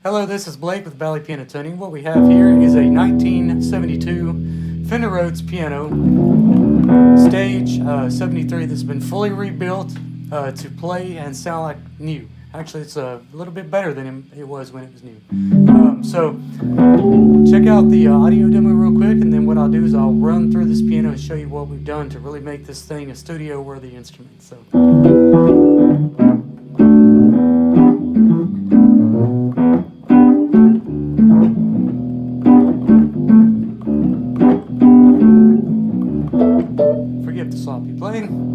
Hello, this is Blake with Valley Piano Tuning. What we have here is a 1972 Fender Rhodes piano, stage 73, that's been fully rebuilt to play and sound like new. Actually, it's a little bit better than it was when it was new. So check out the audio demo real quick, and then what I'll do is I'll run through this piano and show you what we've done to really make this thing a studio-worthy instrument. So. Forgive the sloppy playing.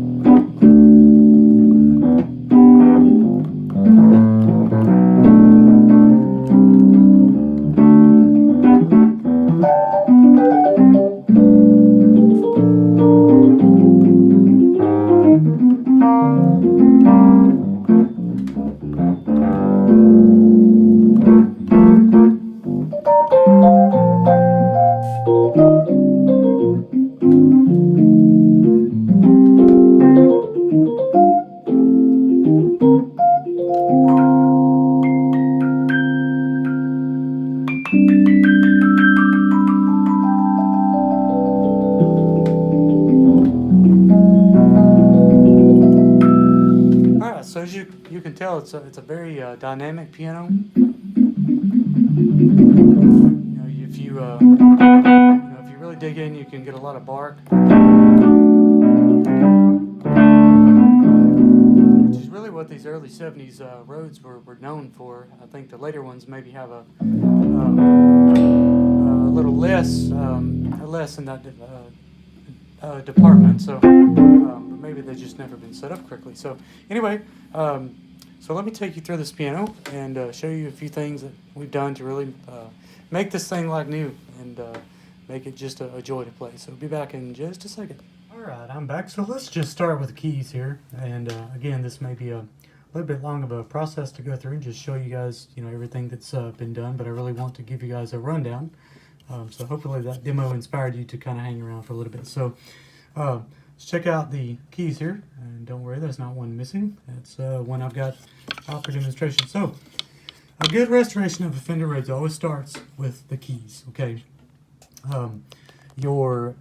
So as you can tell, it's a very dynamic piano. If you really dig in, you can get a lot of bark, which is really what these early '70s Rhodes were known for. I think the later ones maybe have a little less in that department. So. Maybe they've just never been set up correctly. So anyway, so let me take you through this piano and show you a few things that we've done to really make this thing like new and make it just a joy to play. So be back in just a second. All right, I'm back. So let's just start with the keys here. And again, this may be a little bit long of a process to go through and just show you guys, everything that's been done. But I really want to give you guys a rundown. So hopefully that demo inspired you to kind of hang around for a little bit. So. Let's check out the keys here, and don't worry, there's not one missing. That's one I've got out for demonstration. So, a good restoration of a Fender Rhodes always starts with the keys, okay? Your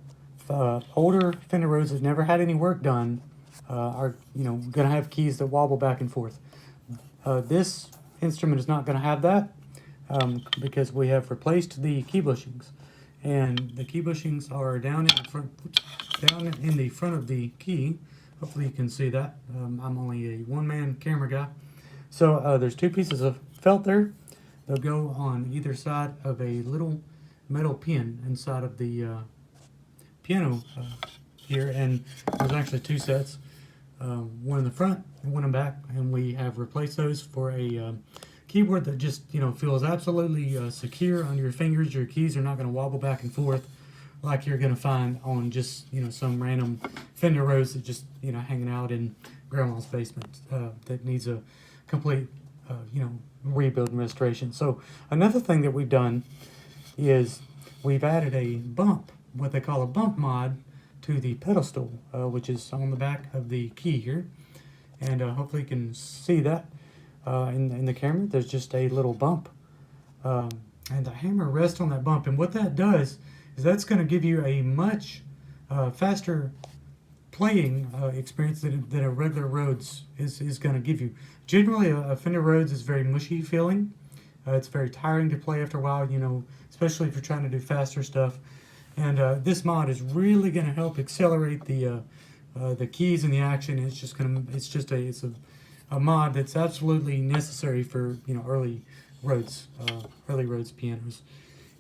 older Fender Rhodes that never had any work done are, going to have keys that wobble back and forth. This instrument is not going to have that because we have replaced the key bushings. And the key bushings are down in the front of the key. Hopefully you can see that. I'm only a one-man camera guy. So there's two pieces of felt there. They'll go on either side of a little metal pin inside of the piano here. And there's actually two sets, one in the front and one in the back. And we have replaced those for a keyboard that just feels absolutely secure on your fingers. Your keys are not going to wobble back and forth like you're going to find on just some random Fender Rhodes that just hanging out in grandma's basement that needs a complete rebuild and restoration. So another thing that we've done is we've added a bump, what they call a bump mod, to the pedestal, which is on the back of the key here, and hopefully you can see that. In the camera, there's just a little bump, and the hammer rests on that bump, and what that does is that's going to give you a much faster playing experience than a regular Rhodes is going to give you. Generally, a Fender Rhodes is very mushy feeling. It's very tiring to play after a while, especially if you're trying to do faster stuff. And this mod is really going to help accelerate the keys and the action. It's a mod that's absolutely necessary for early Rhodes pianos.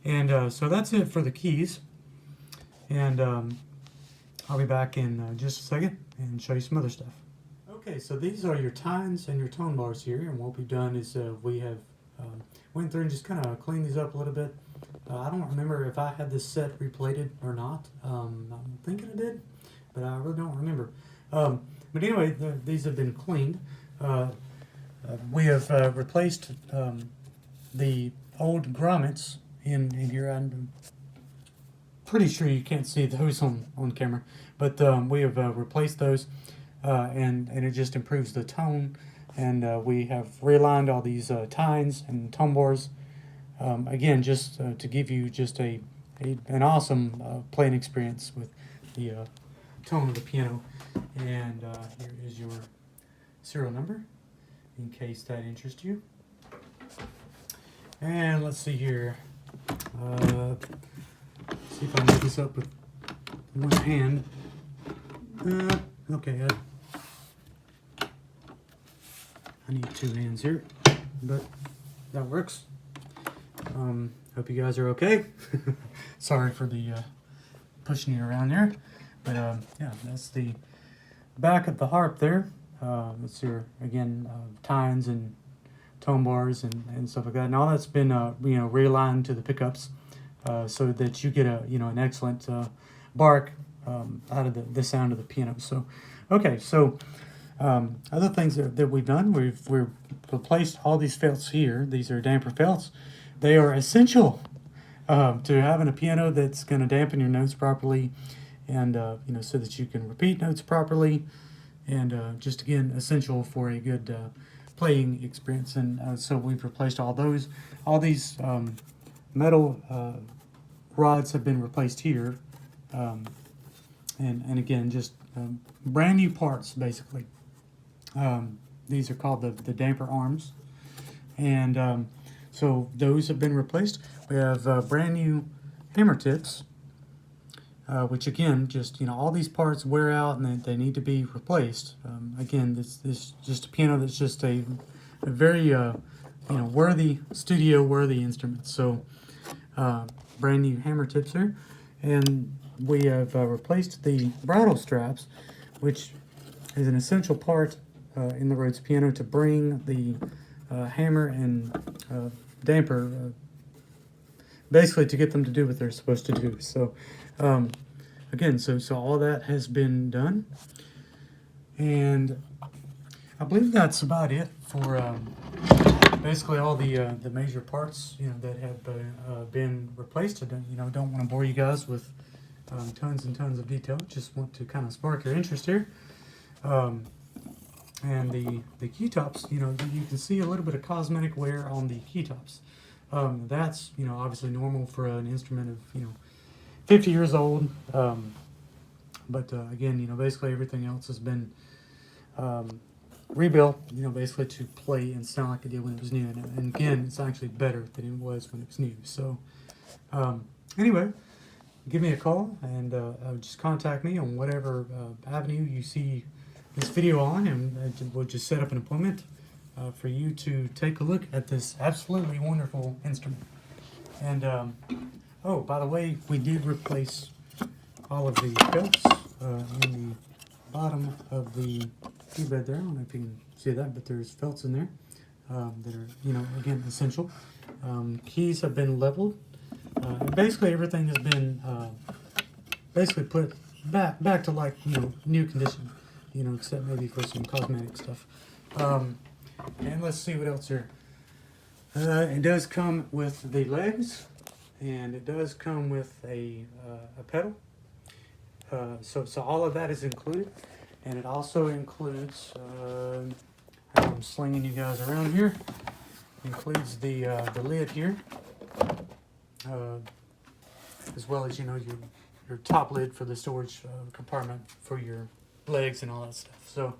And so that's it for the keys. And I'll be back in just a second and show you some other stuff. Okay, so these are your tines and your tone bars here. And what we've done is we have went through and just kind of cleaned these up a little bit. I don't remember if I had this set replated or not. I'm thinking I did, but I really don't remember. But anyway, these have been cleaned. We have replaced the old grommets in here. I'm pretty sure you can't see those on camera, but we have replaced those, and it just improves the tone. And we have realigned all these tines and tone bars again, just to give you just an awesome playing experience with the tone of the piano. And here is your serial number, in case that interests you. And let's see here. See if I can make this up with one hand. Okay, I need two hands here, but that works. Hope you guys are okay. Sorry for the pushing you around there, but yeah, that's the back of the harp there. It's your, again, tines and tone bars and stuff like that, and all that's been realigned to the pickups, so that you get a an excellent bark out of the sound of the piano. So okay, so other things that we've done, we've replaced all these felts here. These are damper felts. They are essential to having a piano that's going to dampen your notes properly, and so that you can repeat notes properly, and just again essential for a good playing experience. And so we've replaced all these metal rods have been replaced here, and again, just brand new parts basically. These are called the damper arms, and so those have been replaced. We have brand new hammer tips, which again, just all these parts wear out and they need to be replaced. Again, this just a piano that's just a very worthy, studio worthy instrument. So brand new hammer tips here, and we have replaced the bridle straps, which is an essential part in the Rhodes piano to bring the hammer and damper, basically to get them to do what they're supposed to do. So again, so all that has been done, and I believe that's about it for basically all the major parts that have been replaced. I don't want to bore you guys with tons and tons of detail. Just want to kind of spark your interest here. And the key tops, you can see a little bit of cosmetic wear on the key tops. That's obviously normal for an instrument of 50 years old. But again, basically everything else has been rebuilt, basically to play and sound like it did when it was new. And again, it's actually better than it was when it was new. So anyway, give me a call and just contact me on whatever avenue you see this video on, and we'll just set up an appointment for you to take a look at this absolutely wonderful instrument. And oh, by the way, we did replace all of the felts in the bottom of the key bed there. I don't know if you can see that, but there's felts in there that are again essential. Keys have been leveled. Basically everything has been basically put back to like new condition, except maybe for some cosmetic stuff. And let's see what else here. It does come with the legs, and it does come with a pedal. So all of that is included, and it also includes. I'm slinging you guys around here. Includes the lid here, as well as your top lid for the storage compartment for your legs and all that stuff. So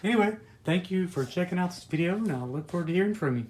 anyway, thank you for checking out this video, and I look forward to hearing from you.